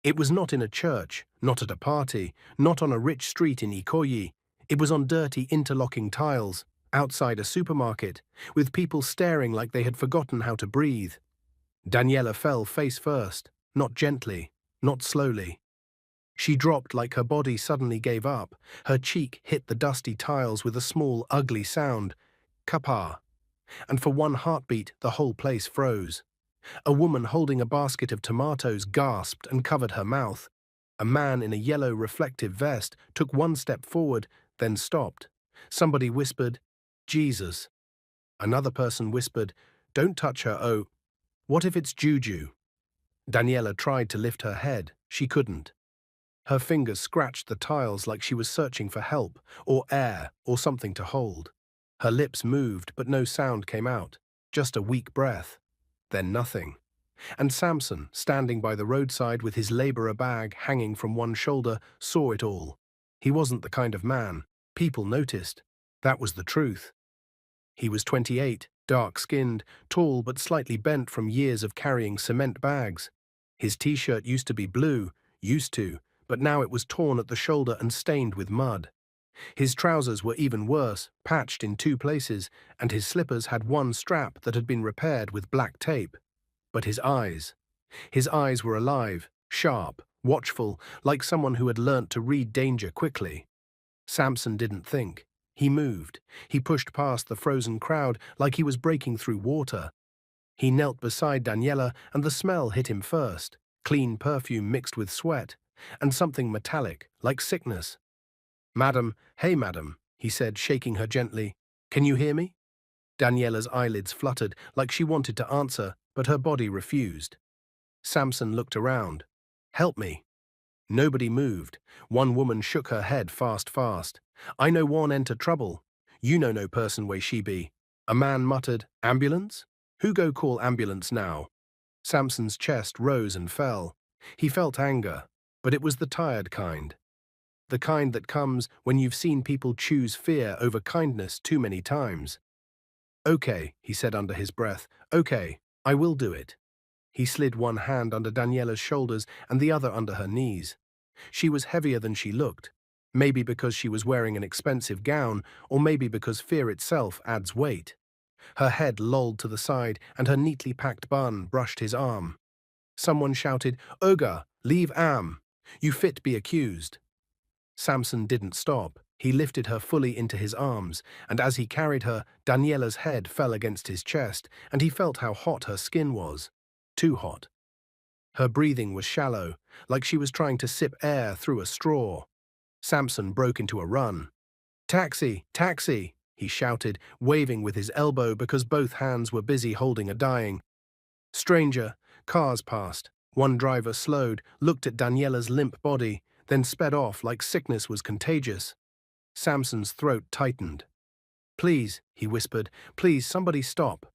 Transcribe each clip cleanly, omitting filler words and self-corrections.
It was not in a church, not at a party, not on a rich street in Ikoyi. It was on dirty interlocking tiles, outside a supermarket, with people staring like they had forgotten how to breathe. Daniela fell face first, not gently, not slowly. She dropped like her body suddenly gave up. Her cheek hit the dusty tiles with a small, ugly sound, kappa, and for one heartbeat the whole place froze. A woman holding a basket of tomatoes gasped and covered her mouth. A man in a yellow reflective vest took one step forward, then stopped. Somebody whispered, "Jesus." Another person whispered, "Don't touch her, oh. What if it's juju?" Daniela tried to lift her head. She couldn't. Her fingers scratched the tiles like she was searching for help, or air, or something to hold. Her lips moved, but no sound came out, just a weak breath. Then nothing. And Samson, standing by the roadside with his laborer bag hanging from one shoulder, saw it all. He wasn't the kind of man. People noticed. That was the truth. He was 28, dark-skinned, tall but slightly bent from years of carrying cement bags. His t-shirt used to be blue, but now it was torn at the shoulder and stained with mud. His trousers were even worse, patched in 2 places, and his slippers had one strap that had been repaired with black tape. But his eyes were alive, sharp, watchful, like someone who had learnt to read danger quickly. Samson didn't think. He moved. He pushed past the frozen crowd like he was breaking through water. He knelt beside Daniela, and the smell hit him first, clean perfume mixed with sweat, and something metallic, like sickness. "Madam, hey madam," he said, shaking her gently. "Can you hear me?" Daniela's eyelids fluttered, like she wanted to answer, but her body refused. Samson looked around. "Help me." Nobody moved. One woman shook her head fast. "I know one enter trouble. You know no person way she be." A man muttered, "Ambulance? Who go call ambulance now?" Samson's chest rose and fell. He felt anger, but it was the tired kind. The kind that comes when you've seen people choose fear over kindness too many times. "Okay," he said under his breath. "Okay, I will do it." He slid one hand under Daniela's shoulders and the other under her knees. She was heavier than she looked, maybe because she was wearing an expensive gown, or maybe because fear itself adds weight. Her head lolled to the side, and her neatly packed bun brushed his arm. Someone shouted, "Oga, leave Am. You fit be accused." Samson didn't stop. He lifted her fully into his arms, and as he carried her, Daniela's head fell against his chest, and he felt how hot her skin was. Too hot. Her breathing was shallow, like she was trying to sip air through a straw. Samson broke into a run. "Taxi! Taxi!" he shouted, waving with his elbow because both hands were busy holding a dying stranger. Cars passed. One driver slowed, looked at Daniela's limp body, then sped off like sickness was contagious. Samson's throat tightened. "Please," he whispered, "please, somebody stop."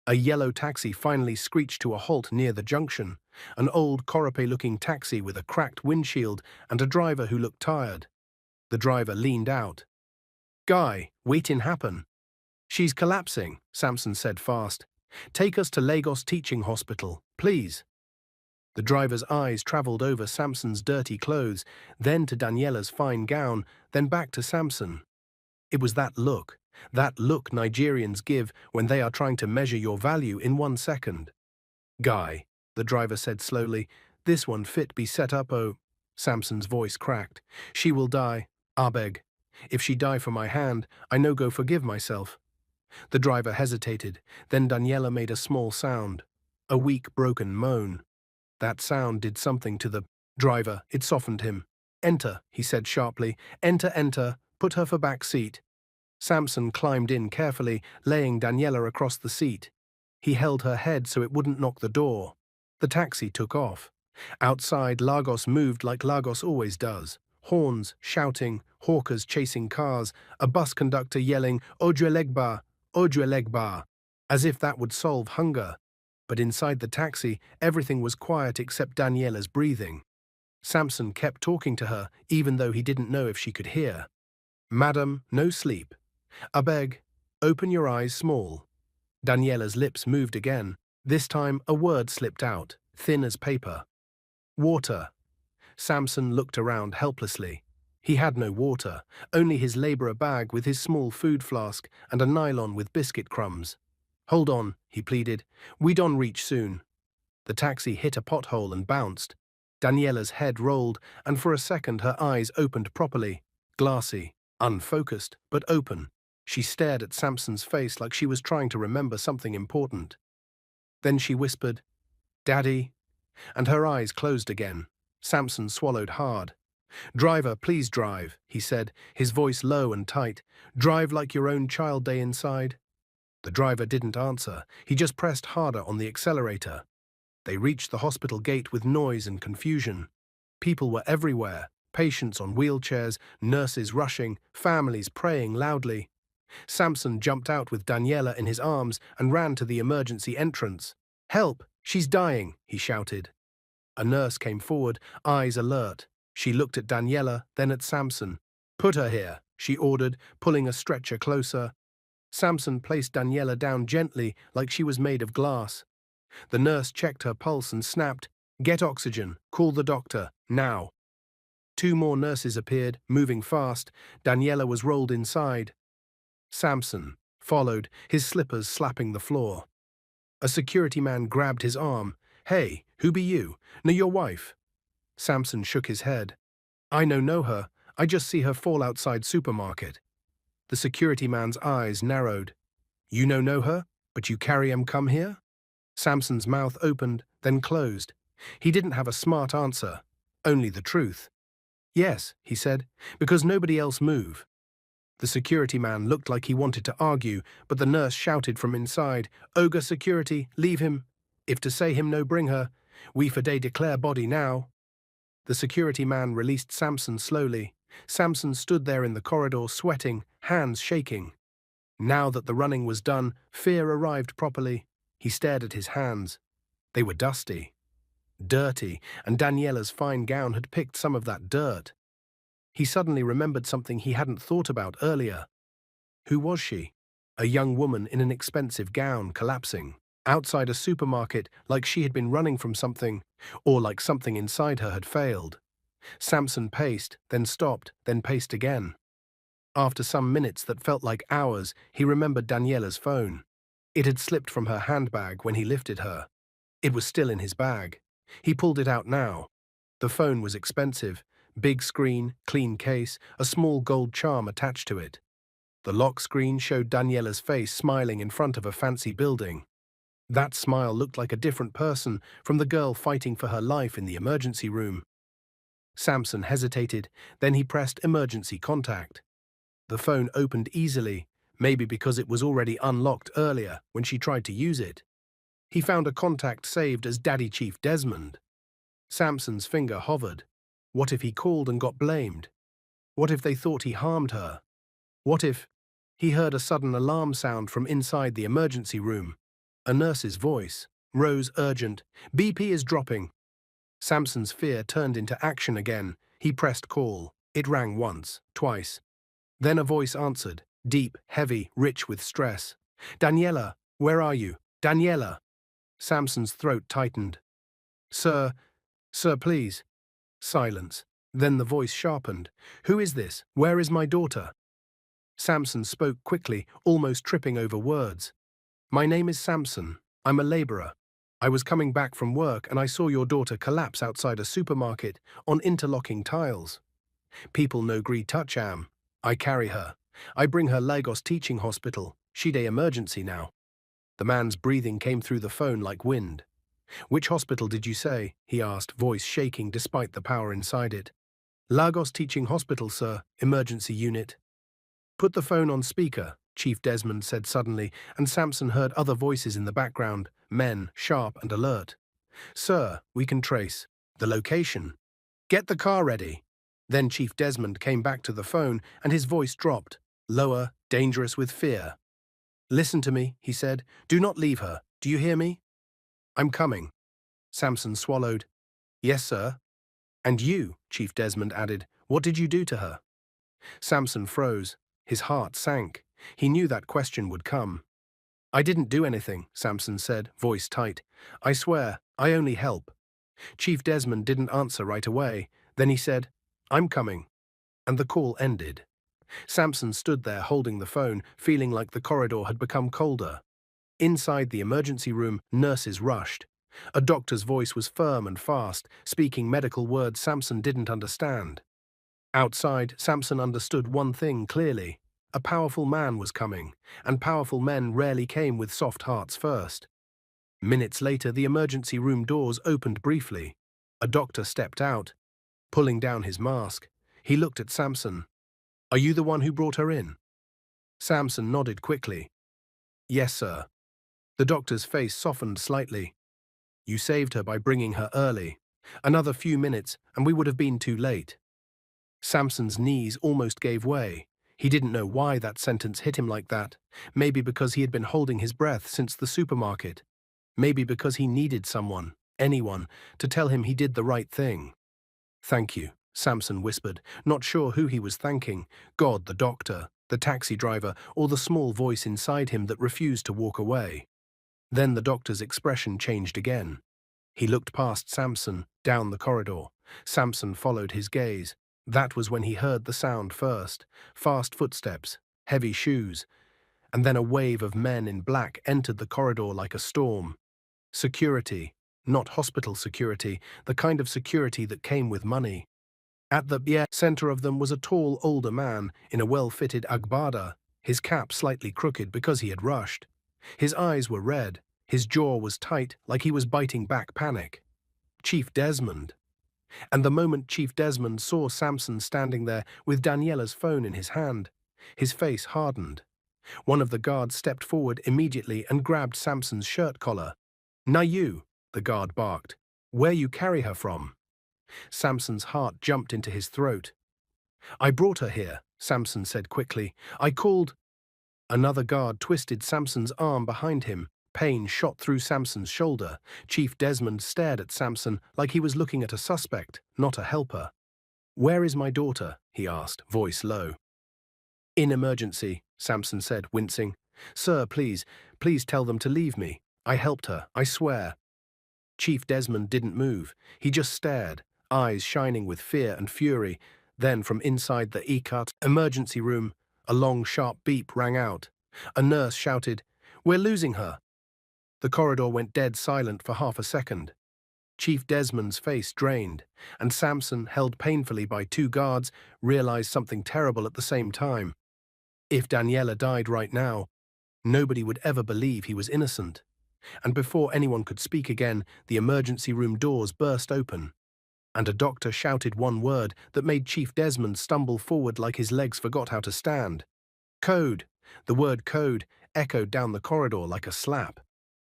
A yellow taxi finally screeched to a halt near the junction, an old Corope-looking taxi with a cracked windshield and a driver who looked tired. The driver leaned out. "Guy, waitin' happen." "She's collapsing," Samson said fast. "Take us to Lagos Teaching Hospital, please." The driver's eyes traveled over Samson's dirty clothes, then to Daniela's fine gown, then back to Samson. It was that look Nigerians give when they are trying to measure your value in 1 second. "Guy," the driver said slowly, "this one fit be set up, oh." Samson's voice cracked. "She will die, I beg. If she die for my hand, I no go forgive myself." The driver hesitated, then Daniela made a small sound, a weak, broken moan. That sound did something to the driver. It softened him. "Enter," he said sharply. "Enter, enter. Put her for back seat." Samson climbed in carefully, laying Daniela across the seat. He held her head so it wouldn't knock the door. The taxi took off. Outside, Lagos moved like Lagos always does. Horns, shouting, hawkers chasing cars, a bus conductor yelling, Ojuelegba, Ojuelegba, as if that would solve hunger. But inside the taxi, everything was quiet except Daniela's breathing. Samson kept talking to her, even though he didn't know if she could hear. "Madam, no sleep. I beg, open your eyes small." Daniela's lips moved again. This time, a word slipped out, thin as paper. "Water." Samson looked around helplessly. He had no water, only his laborer bag with his small food flask and a nylon with biscuit crumbs. "Hold on," he pleaded. "We don't reach soon." The taxi hit a pothole and bounced. Daniela's head rolled, and for a second her eyes opened properly. Glassy, unfocused, but open. She stared at Samson's face like she was trying to remember something important. Then she whispered, "Daddy," and her eyes closed again. Samson swallowed hard. "Driver, please drive," he said, his voice low and tight. "Drive like your own child day inside." The driver didn't answer. He just pressed harder on the accelerator. They reached the hospital gate with noise and confusion. People were everywhere, patients on wheelchairs, nurses rushing, families praying loudly. Samson jumped out with Daniela in his arms and ran to the emergency entrance. "Help! She's dying!" he shouted. A nurse came forward, eyes alert. She looked at Daniela, then at Samson. "Put her here," she ordered, pulling a stretcher closer. Samson placed Daniela down gently, like she was made of glass. The nurse checked her pulse and snapped, "Get oxygen. Call the doctor. Now." Two more nurses appeared, moving fast. Daniela was rolled inside. Samson followed, his slippers slapping the floor. A security man grabbed his arm. "Hey, who be you? Know your wife?" Samson shook his head. "I no know her. I just see her fall outside supermarket." The security man's eyes narrowed. "You no know her, but you carry come here?" Samson's mouth opened, then closed. He didn't have a smart answer, only the truth. "Yes," he said, "because nobody else move." The security man looked like he wanted to argue, but the nurse shouted from inside, "Ogre security, leave him. If to say him no bring her, we for day declare body now." The security man released Samson slowly. Samson stood there in the corridor sweating, hands shaking. Now that the running was done, fear arrived properly. He stared at his hands. They were dusty, dirty, and Daniela's fine gown had picked some of that dirt. He suddenly remembered something he hadn't thought about earlier. Who was she? A young woman in an expensive gown, collapsing. Outside a supermarket, like she had been running from something, or like something inside her had failed. Samson paced, then stopped, then paced again. After some minutes that felt like hours, he remembered Daniela's phone. It had slipped from her handbag when he lifted her. It was still in his bag. He pulled it out now. The phone was expensive. Big screen, clean case, a small gold charm attached to it. The lock screen showed Daniela's face smiling in front of a fancy building. That smile looked like a different person from the girl fighting for her life in the emergency room. Samson hesitated, then he pressed emergency contact. The phone opened easily, maybe because it was already unlocked earlier when she tried to use it. He found a contact saved as Daddy Chief Desmond. Samson's finger hovered. What if he called and got blamed? What if they thought he harmed her? What if... He heard a sudden alarm sound from inside the emergency room. A nurse's voice. Rose urgent. "BP is dropping." Samson's fear turned into action again. He pressed call. It rang once, twice. Then a voice answered, deep, heavy, rich with stress. "Daniela, where are you? Daniela." Samson's throat tightened. Sir, please." Silence. Then the voice sharpened. "Who is this? Where is my daughter?" Samson spoke quickly, almost tripping over words. "My name is Samson. I'm a laborer. I was coming back from work and I saw your daughter collapse outside a supermarket on interlocking tiles. People no gree touch am. I carry her. I bring her Lagos teaching hospital. She day emergency now." The man's breathing came through the phone like wind. "Which hospital did you say?" he asked, voice shaking despite the power inside it. "Lagos teaching hospital, sir. Emergency unit." "Put the phone on speaker," Chief Desmond said suddenly, and Samson heard other voices in the background, men, sharp and alert. "Sir, we can trace the location. Get the car ready." Then Chief Desmond came back to the phone and his voice dropped, lower, dangerous with fear. "Listen to me," he said. "Do not leave her. Do you hear me?" "I'm coming." Samson swallowed. "Yes, sir." "And you," Chief Desmond added, "what did you do to her?" Samson froze. His heart sank. He knew that question would come. "I didn't do anything," Samson said, voice tight. "I swear, I only help." Chief Desmond didn't answer right away. Then he said, "I'm coming," and the call ended. Samson stood there holding the phone, feeling like the corridor had become colder. Inside the emergency room, nurses rushed. A doctor's voice was firm and fast, speaking medical words Samson didn't understand. Outside, Samson understood one thing clearly. A powerful man was coming, and powerful men rarely came with soft hearts first. Minutes later, the emergency room doors opened briefly. A doctor stepped out, pulling down his mask. He looked at Samson. "Are you the one who brought her in?" Samson nodded quickly. "Yes, sir." The doctor's face softened slightly. "You saved her by bringing her early. Another few minutes, and we would have been too late." Samson's knees almost gave way. He didn't know why that sentence hit him like that. Maybe because he had been holding his breath since the supermarket. Maybe because he needed someone, anyone, to tell him he did the right thing. "Thank you," Samson whispered, not sure who he was thanking, God, the doctor, the taxi driver, or the small voice inside him that refused to walk away. Then the doctor's expression changed again. He looked past Samson, down the corridor. Samson followed his gaze. That was when he heard the sound first. Fast footsteps, heavy shoes, and then a wave of men in black entered the corridor like a storm. Security, not hospital security, the kind of security that came with money. At the center of them was a tall, older man in a well-fitted agbada, his cap slightly crooked because he had rushed. His eyes were red, his jaw was tight like he was biting back panic. Chief Desmond. And the moment Chief Desmond saw Samson standing there with Daniela's phone in his hand, his face hardened. One of the guards stepped forward immediately and grabbed Samson's shirt collar. "Now you," the guard barked. "Where you carry her from?" Samson's heart jumped into his throat. "I brought her here," Samson said quickly. "I called—" Another guard twisted Samson's arm behind him. Pain shot through Samson's shoulder. Chief Desmond stared at Samson like he was looking at a suspect, not a helper. "Where is my daughter?" he asked, voice low. "In emergency," Samson said, wincing. "Sir, please tell them to leave me. I helped her, I swear." Chief Desmond didn't move. He just stared, eyes shining with fear and fury. Then from inside the emergency room, a long, sharp beep rang out. A nurse shouted, "We're losing her." The corridor went dead silent for half a second. Chief Desmond's face drained, and Samson, held painfully by two guards, realized something terrible at the same time. If Daniela died right now, nobody would ever believe he was innocent. And before anyone could speak again, the emergency room doors burst open. And a doctor shouted one word that made Chief Desmond stumble forward like his legs forgot how to stand. "Code." The word code echoed down the corridor like a slap.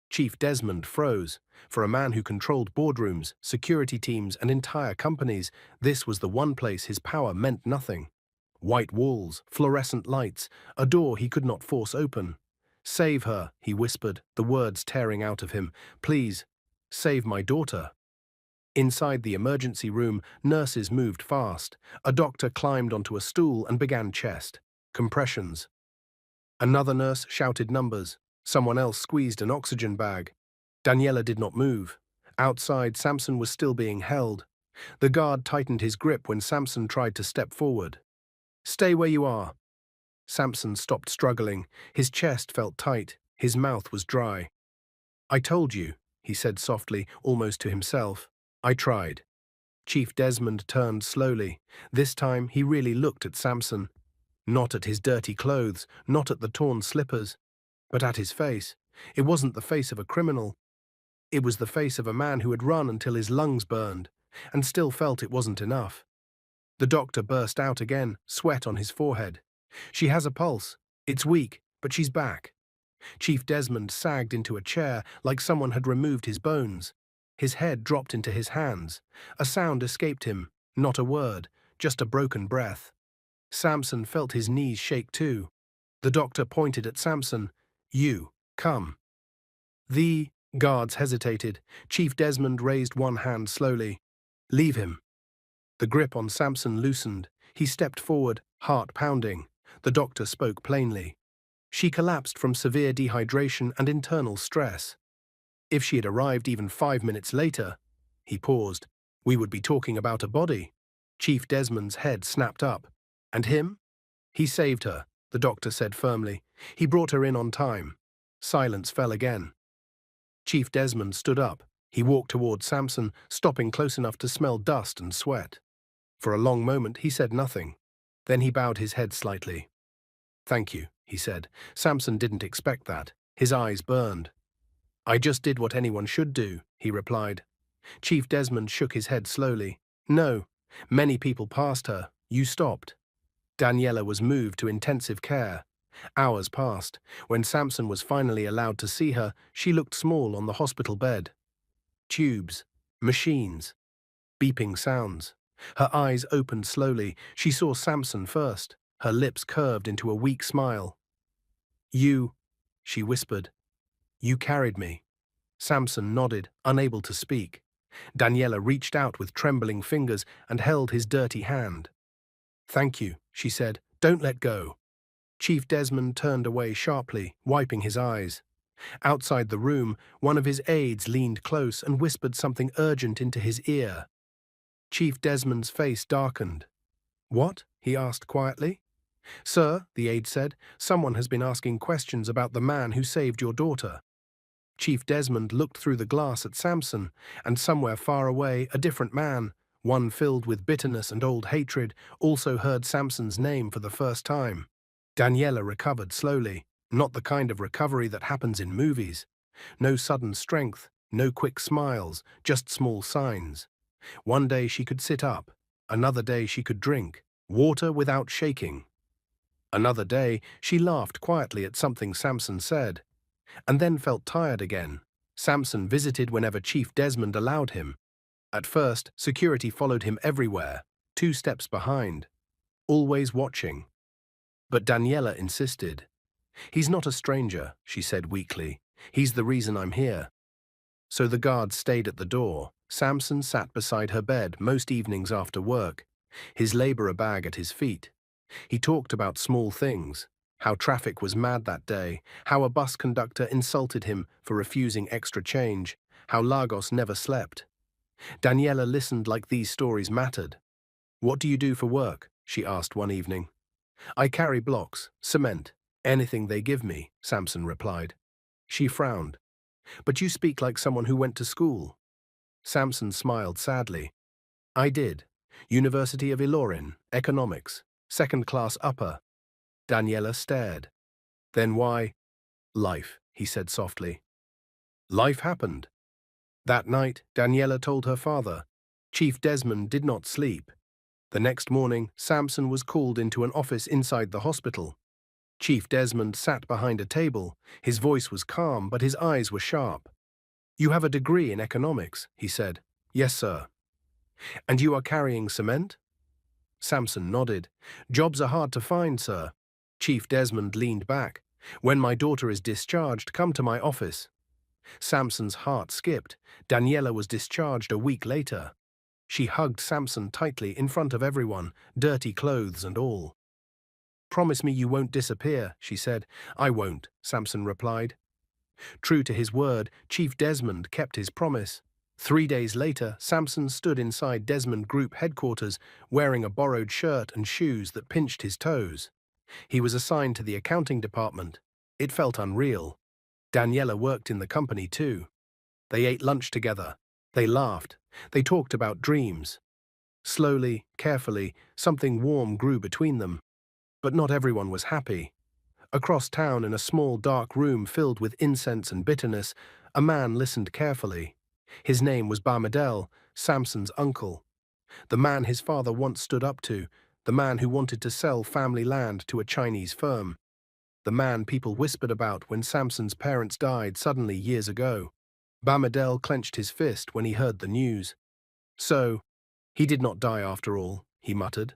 Chief Desmond froze. For a man who controlled boardrooms, security teams, and entire companies, this was the one place his power meant nothing. White walls, fluorescent lights, a door he could not force open. "Save her," he whispered, the words tearing out of him. "Please, save my daughter." Inside the emergency room, nurses moved fast. A doctor climbed onto a stool and began chest compressions. Another nurse shouted numbers. Someone else squeezed an oxygen bag. Daniela did not move. Outside, Samson was still being held. The guard tightened his grip when Samson tried to step forward. "Stay where you are." Samson stopped struggling. His chest felt tight. His mouth was dry. "I told you," he said softly, almost to himself. "I tried." Chief Desmond turned slowly. This time he really looked at Samson. Not at his dirty clothes, not at the torn slippers, but at his face. It wasn't the face of a criminal. It was the face of a man who had run until his lungs burned, and still felt it wasn't enough. The doctor burst out again, sweat on his forehead. "She has a pulse. It's weak, but she's back." Chief Desmond sagged into a chair like someone had removed his bones. His head dropped into his hands. A sound escaped him, not a word, just a broken breath. Samson felt his knees shake too. The doctor pointed at Samson. "You, come." The guards hesitated. Chief Desmond raised one hand slowly. "Leave him." The grip on Samson loosened. He stepped forward, heart pounding. The doctor spoke plainly. She collapsed from severe dehydration and internal stress. If she had arrived even 5 minutes later, he paused, we would be talking about a body. Chief Desmond's head snapped up. And him? He saved her, the doctor said firmly. He brought her in on time. Silence fell again. Chief Desmond stood up. He walked toward Samson, stopping close enough to smell dust and sweat. For a long moment he said nothing. Then he bowed his head slightly. "Thank you," he said. Samson didn't expect that. His eyes burned. "I just did what anyone should do," he replied. Chief Desmond shook his head slowly. "No, many people passed her. You stopped." Daniela was moved to intensive care. Hours passed. When Samson was finally allowed to see her, she looked small on the hospital bed. Tubes, machines, beeping sounds. Her eyes opened slowly. She saw Samson first. Her lips curved into a weak smile. "You," she whispered. "You carried me." Samson nodded, unable to speak. Daniela reached out with trembling fingers and held his dirty hand. "Thank you," she said. "Don't let go." Chief Desmond turned away sharply, wiping his eyes. Outside the room, one of his aides leaned close and whispered something urgent into his ear. Chief Desmond's face darkened. "What?" he asked quietly. "Sir," the aide said, "someone has been asking questions about the man who saved your daughter." Chief Desmond looked through the glass at Samson, and somewhere far away a different man, one filled with bitterness and old hatred, also heard Samson's name for the first time. Daniela recovered slowly, not the kind of recovery that happens in movies. No sudden strength, no quick smiles, just small signs. One day she could sit up, another day she could drink water without shaking. Another day she laughed quietly at something Samson said, and then felt tired again. Samson visited whenever Chief Desmond allowed him. At first, security followed him everywhere, 2 steps behind, always watching. But Daniela insisted. "He's not a stranger," she said weakly. "He's the reason I'm here." So the guards stayed at the door. Samson sat beside her bed most evenings after work, his laborer bag at his feet. He talked about small things, how traffic was mad that day, how a bus conductor insulted him for refusing extra change, how Lagos never slept. Daniela listened like these stories mattered. "What do you do for work?" she asked one evening. "I carry blocks, cement, anything they give me," Samson replied. She frowned. "But you speak like someone who went to school." Samson smiled sadly. "I did. University of Ilorin, economics, 2nd class upper." Daniela stared. "Then why?" "Life," he said softly. Life happened. That night, Daniela told her father. Chief Desmond did not sleep. The next morning, Samson was called into an office inside the hospital. Chief Desmond sat behind a table. His voice was calm, but his eyes were sharp. "You have a degree in economics," he said. "Yes, sir." "And you are carrying cement?" Samson nodded. "Jobs are hard to find, sir." Chief Desmond leaned back. "When my daughter is discharged, come to my office." Samson's heart skipped. Daniela was discharged a week later. She hugged Samson tightly in front of everyone, dirty clothes and all. "Promise me you won't disappear," she said. "I won't," Samson replied. True to his word, Chief Desmond kept his promise. 3 days later, Samson stood inside Desmond Group headquarters, wearing a borrowed shirt and shoes that pinched his toes. He was assigned to the accounting department. It felt unreal. Daniela worked in the company too. They ate lunch together. They laughed. They talked about dreams. Slowly, carefully, something warm grew between them. But not everyone was happy. Across town, in a small dark room filled with incense and bitterness, a man listened carefully. His name was Barmedel, Samson's uncle. The man his father once stood up to, the man who wanted to sell family land to a Chinese firm. The man people whispered about when Samson's parents died suddenly years ago. Barmedel clenched his fist when he heard the news. "So, he did not die after all," he muttered.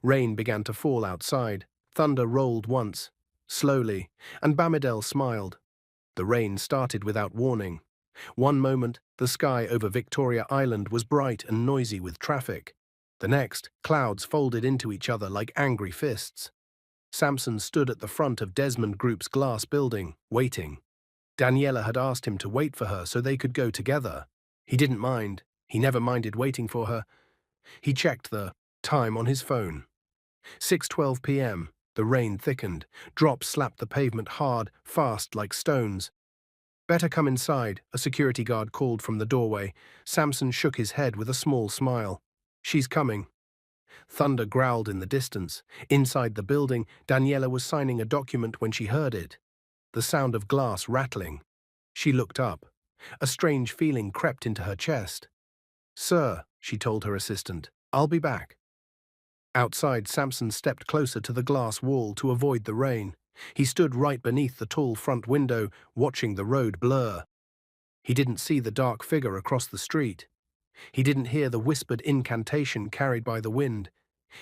Rain began to fall outside. Thunder rolled once, slowly, and Barmedel smiled. The rain started without warning. One moment, the sky over Victoria Island was bright and noisy with traffic. The next, clouds folded into each other like angry fists. Samson stood at the front of Desmond Group's glass building, waiting. Daniela had asked him to wait for her so they could go together. He didn't mind. He never minded waiting for her. He checked the time on his phone. 6:12 p.m. The rain thickened. Drops slapped the pavement hard, fast like stones. "Better come inside," a security guard called from the doorway. Samson shook his head with a small smile. "She's coming." Thunder growled in the distance. Inside the building, Daniela was signing a document when she heard it. The sound of glass rattling. She looked up. A strange feeling crept into her chest. "Sir," she told her assistant, "I'll be back." Outside, Samson stepped closer to the glass wall to avoid the rain. He stood right beneath the tall front window, watching the road blur. He didn't see the dark figure across the street. He didn't hear the whispered incantation carried by the wind.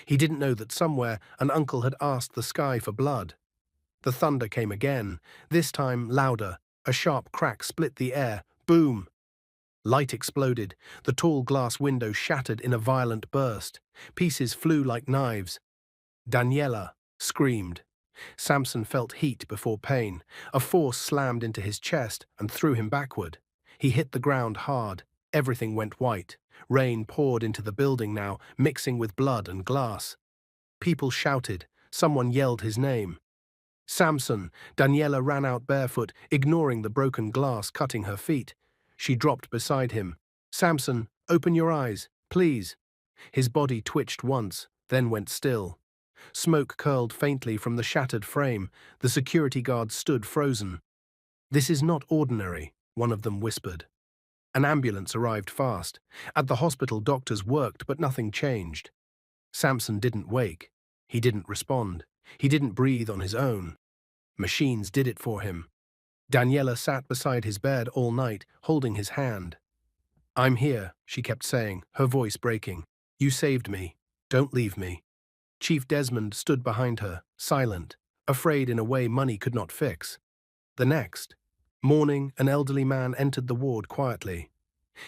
He didn't know that somewhere an uncle had asked the sky for blood. The thunder came again, this time louder. A sharp crack split the air. Boom! Light exploded. The tall glass window shattered in a violent burst. Pieces flew like knives. Daniela screamed. Samson felt heat before pain. A force slammed into his chest and threw him backward. He hit the ground hard. Everything went white. Rain poured into the building now, mixing with blood and glass. People shouted. Someone yelled his name. "Samson!" Daniela ran out barefoot, ignoring the broken glass cutting her feet. She dropped beside him. "Samson, open your eyes, please." His body twitched once, then went still. Smoke curled faintly from the shattered frame. The security guards stood frozen. "This is not ordinary," one of them whispered. An ambulance arrived fast. At the hospital, doctors worked, but nothing changed. Samson didn't wake. He didn't respond. He didn't breathe on his own. Machines did it for him. Daniela sat beside his bed all night, holding his hand. "I'm here," she kept saying, her voice breaking. "You saved me. Don't leave me." Chief Desmond stood behind her, silent, afraid in a way money could not fix. The next morning, an elderly man entered the ward quietly.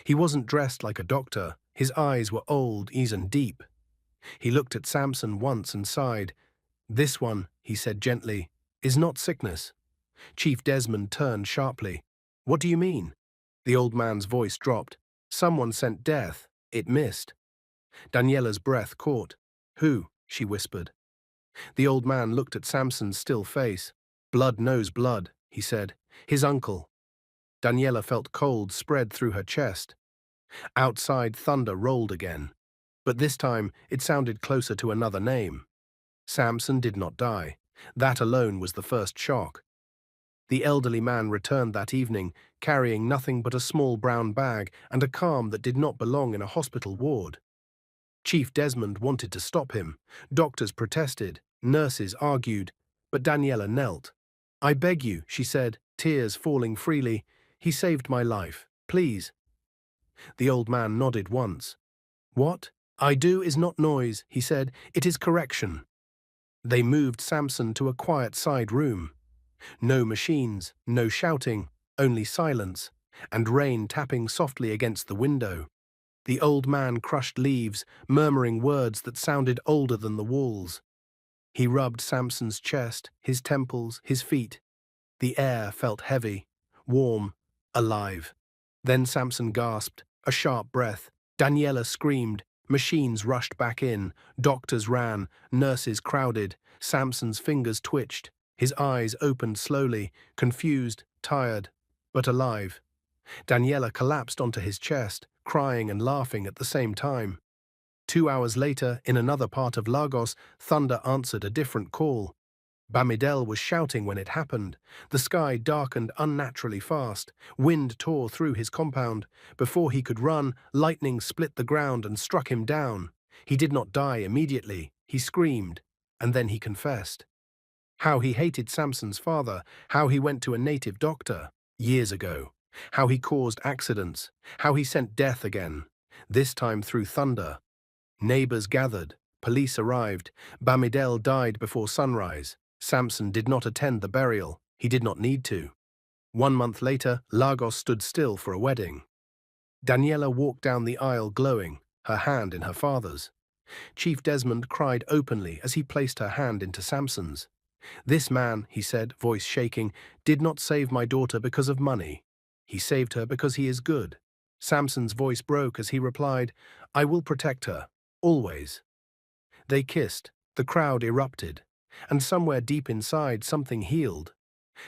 He wasn't dressed like a doctor. His eyes were old, and deep. He looked at Samson once and sighed. "This one," he said gently, "is not sickness." Chief Desmond turned sharply. "What do you mean?" The old man's voice dropped. "Someone sent death. It missed." Daniela's breath caught. "Who?" she whispered. The old man looked at Samson's still face. "Blood knows blood," he said. "His uncle." Daniela felt cold spread through her chest. Outside, thunder rolled again. But this time, it sounded closer to another name. Samson did not die. That alone was the first shock. The elderly man returned that evening, carrying nothing but a small brown bag and a calm that did not belong in a hospital ward. Chief Desmond wanted to stop him. Doctors protested. Nurses argued. But Daniela knelt. "I beg you," she said, tears falling freely. "He saved my life. Please." The old man nodded once. "What I do is not noise," he said. "It is correction." They moved Samson to a quiet side room. No machines, no shouting, only silence, and rain tapping softly against the window. The old man crushed leaves, murmuring words that sounded older than the walls. He rubbed Samson's chest, his temples, his feet. The air felt heavy, warm, alive. Then Samson gasped, a sharp breath. Daniela screamed. Machines rushed back in. Doctors ran. Nurses crowded. Samson's fingers twitched. His eyes opened slowly, confused, tired, but alive. Daniela collapsed onto his chest, crying and laughing at the same time. 2 hours later, in another part of Lagos, thunder answered a different call. Bamidel was shouting when it happened. The sky darkened unnaturally fast. Wind tore through his compound. Before he could run, lightning split the ground and struck him down. He did not die immediately. He screamed, and then he confessed. How he hated Samson's father, how he went to a native doctor years ago, how he caused accidents, how he sent death again, this time through thunder. Neighbors gathered, police arrived, Bamidel died before sunrise. Samson did not attend the burial. He did not need to. 1 month later, Lagos stood still for a wedding. Daniela walked down the aisle glowing, her hand in her father's. Chief Desmond cried openly as he placed her hand into Samson's. "This man," he said, voice shaking, "did not save my daughter because of money. He saved her because he is good." Samson's voice broke as he replied, "I will protect her. always. They kissed, the crowd erupted, and somewhere deep inside something healed.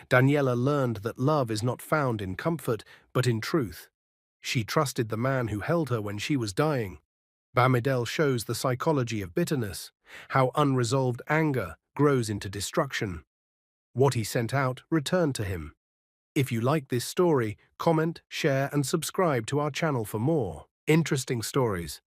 Daniela learned that love is not found in comfort, but in truth. She trusted the man who held her when she was dying. Bamidel shows the psychology of bitterness, how unresolved anger grows into destruction. What he sent out returned to him. If you like this story, comment, share, and subscribe to our channel for more interesting stories.